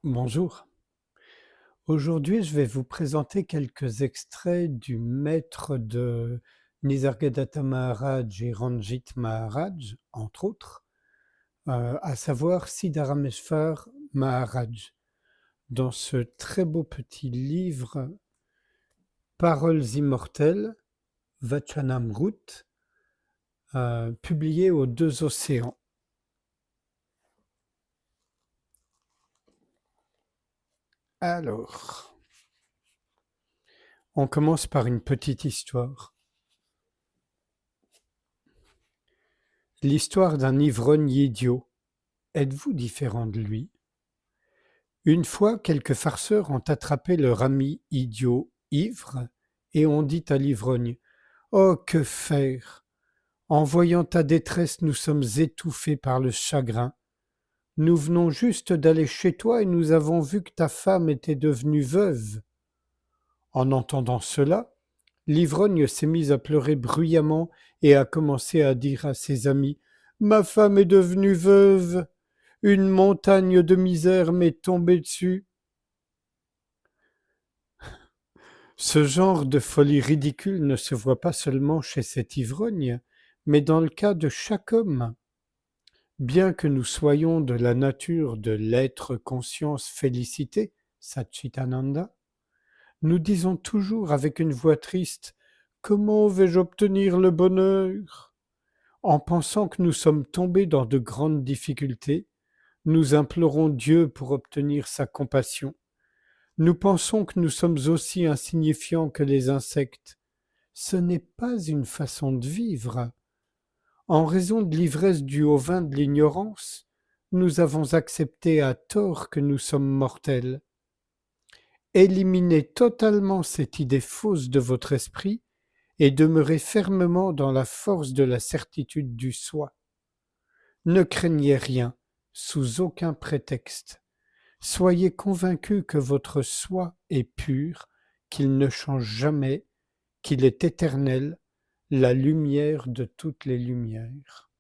Bonjour. Aujourd'hui, je vais vous présenter quelques extraits du maître de Nisargadatta Maharaj et Ranjit Maharaj, entre autres, à savoir Siddharameshwar Maharaj, dans ce très beau petit livre Paroles immortelles, Vachanamrut, publié aux Deux Océans. Alors, on commence par une petite histoire. L'histoire d'un ivrogne idiot. Êtes-vous différent de lui? Une fois, quelques farceurs ont attrapé leur ami idiot ivre et ont dit à l'ivrogne: «Oh, que faire? En voyant ta détresse, nous sommes étouffés par le chagrin. Nous venons juste d'aller chez toi et nous avons vu que ta femme était devenue veuve.» En entendant cela, l'ivrogne s'est mis à pleurer bruyamment et a commencé à dire à ses amis: «Ma femme est devenue veuve. Une montagne de misère m'est tombée dessus.» Ce genre de folie ridicule ne se voit pas seulement chez cet ivrogne, mais dans le cas de chaque homme. Bien que nous soyons de la nature de l'être conscience félicité, Satchitananda, nous disons toujours avec une voix triste: «Comment vais-je obtenir le bonheur?» En pensant que nous sommes tombés dans de grandes difficultés, nous implorons Dieu pour obtenir sa compassion. Nous pensons que nous sommes aussi insignifiants que les insectes. Ce n'est pas une façon de vivre. En raison de l'ivresse due au vin de l'ignorance, nous avons accepté à tort que nous sommes mortels. Éliminez totalement cette idée fausse de votre esprit et demeurez fermement dans la force de la certitude du soi. Ne craignez rien, sous aucun prétexte. Soyez convaincus que votre soi est pur, qu'il ne change jamais, qu'il est éternel, la lumière de toutes les lumières.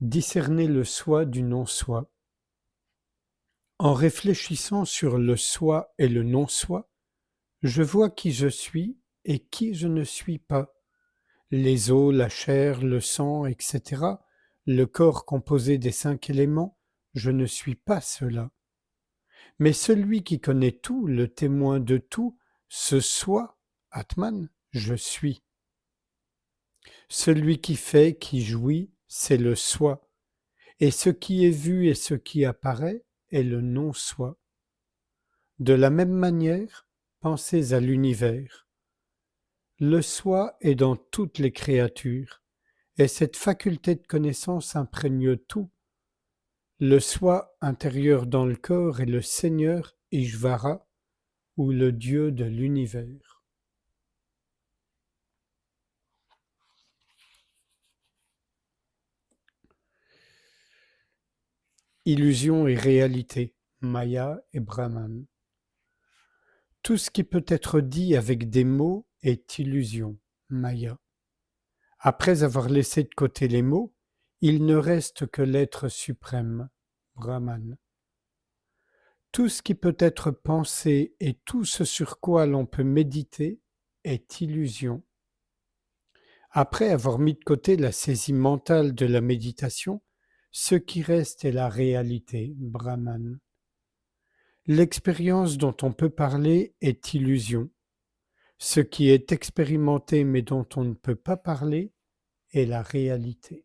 Discerner le soi du non-soi. En réfléchissant sur le soi et le non-soi, je vois qui je suis et qui je ne suis pas. Les os, la chair, le sang, etc., le corps composé des 5 éléments, je ne suis pas cela. Mais celui qui connaît tout, le témoin de tout, ce soi, Atman, je suis. Celui qui fait, qui jouit, c'est le soi. Et ce qui est vu et ce qui apparaît est le non-soi. De la même manière, pensez à l'univers. Le soi est dans toutes les créatures, et cette faculté de connaissance imprègne tout. Le soi intérieur dans le corps est le Seigneur Ishvara, ou le Dieu de l'univers. Illusion et réalité, Maya et Brahman. Tout ce qui peut être dit avec des mots est illusion, Maya. Après avoir laissé de côté les mots, il ne reste que l'être suprême, Brahman. Tout ce qui peut être pensé et tout ce sur quoi l'on peut méditer est illusion. Après avoir mis de côté la saisie mentale de la méditation, ce qui reste est la réalité, Brahman. L'expérience dont on peut parler est illusion. Ce qui est expérimenté mais dont on ne peut pas parler est la réalité.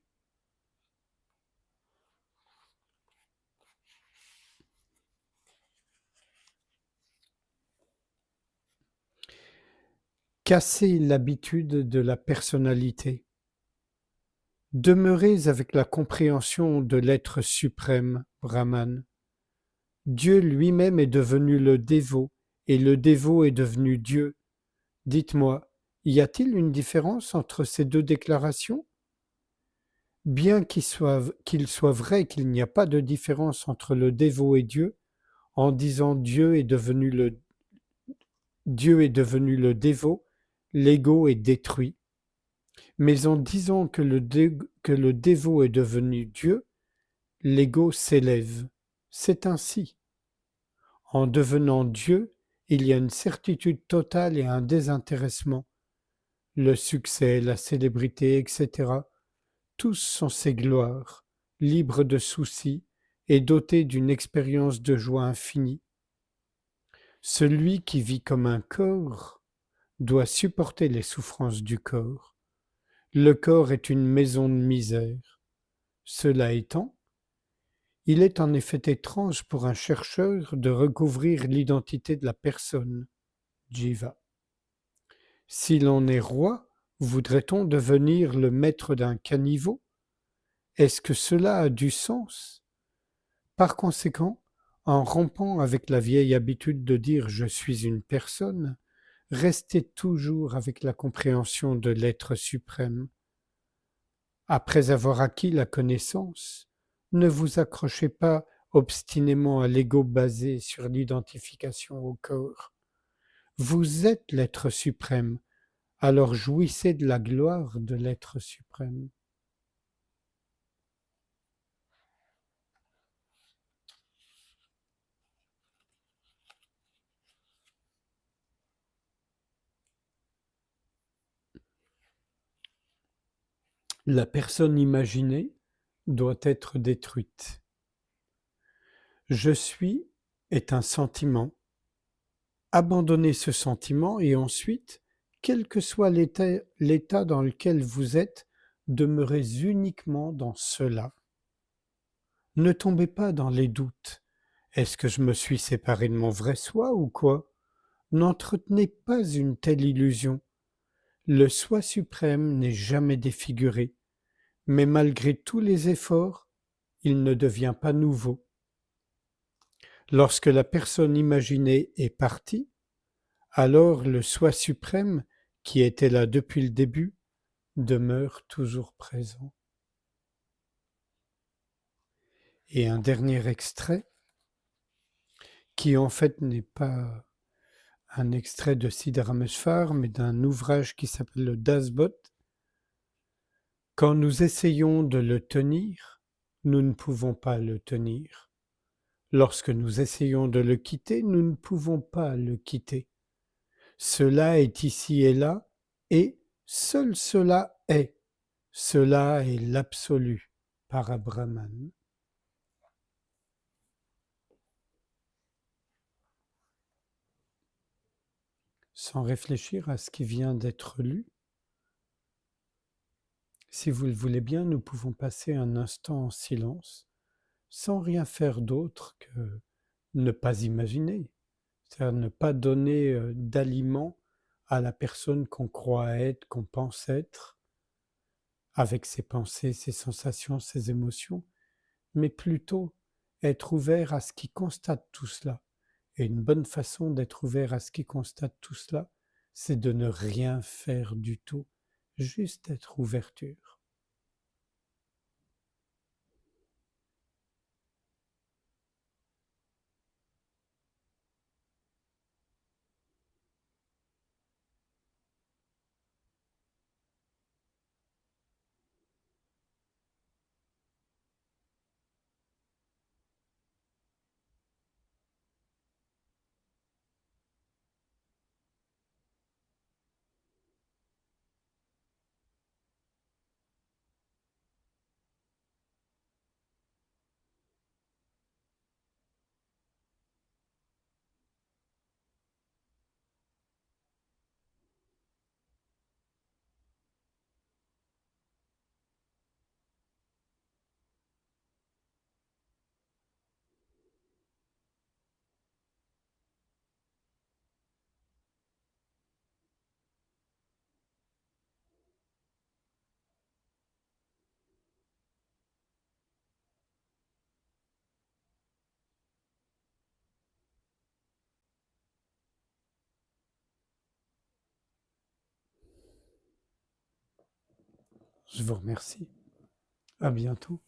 Cassez l'habitude de la personnalité. Demeurez avec la compréhension de l'être suprême, Brahman. Dieu lui-même est devenu le dévot, et le dévot est devenu Dieu. Dites-moi, y a-t-il une différence entre ces deux déclarations? Bien qu'il soit vrai qu'il n'y a pas de différence entre le dévot et Dieu, en disant Dieu est devenu Dieu est devenu le dévot, l'ego est détruit. Mais en disant que le dévot est devenu Dieu, l'ego s'élève. C'est ainsi. En devenant Dieu, il y a une certitude totale et un désintéressement. Le succès, la célébrité, etc. Tous sont ses gloires, libres de soucis et dotés d'une expérience de joie infinie. Celui qui vit comme un corps doit supporter les souffrances du corps. Le corps est une maison de misère. Cela étant, il est en effet étrange pour un chercheur de recouvrir l'identité de la personne, Jiva. Si l'on est roi, voudrait-on devenir le maître d'un caniveau? Est-ce que cela a du sens? Par conséquent, en rompant avec la vieille habitude de dire je suis une personne, restez toujours avec la compréhension de l'être suprême. Après avoir acquis la connaissance, ne vous accrochez pas obstinément à l'ego basé sur l'identification au corps. Vous êtes l'être suprême, alors jouissez de la gloire de l'être suprême. La personne imaginée doit être détruite. Je suis est un sentiment. Abandonnez ce sentiment et ensuite, quel que soit l'état dans lequel vous êtes, demeurez uniquement dans cela. Ne tombez pas dans les doutes. Est-ce que je me suis séparé de mon vrai soi ou quoi? N'entretenez pas une telle illusion. Le soi suprême n'est jamais défiguré, mais malgré tous les efforts, il ne devient pas nouveau. Lorsque la personne imaginée est partie, alors le soi suprême, qui était là depuis le début, demeure toujours présent. Et un dernier extrait, qui en fait n'est pas un extrait de Siddharameshwar, mais d'un ouvrage qui s'appelle le Dasbot. Quand nous essayons de le tenir, nous ne pouvons pas le tenir. Lorsque nous essayons de le quitter, nous ne pouvons pas le quitter. Cela est ici et là, et seul cela est. Cela est l'absolu, Parabrahman. Sans réfléchir à ce qui vient d'être lu, si vous le voulez bien, nous pouvons passer un instant en silence, sans rien faire d'autre que ne pas imaginer, c'est-à-dire ne pas donner d'aliment à la personne qu'on croit être, qu'on pense être, avec ses pensées, ses sensations, ses émotions, mais plutôt être ouvert à ce qui constate tout cela. Et une bonne façon d'être ouvert à ce qui constate tout cela, c'est de ne rien faire du tout, juste être ouverture. Je vous remercie. À bientôt.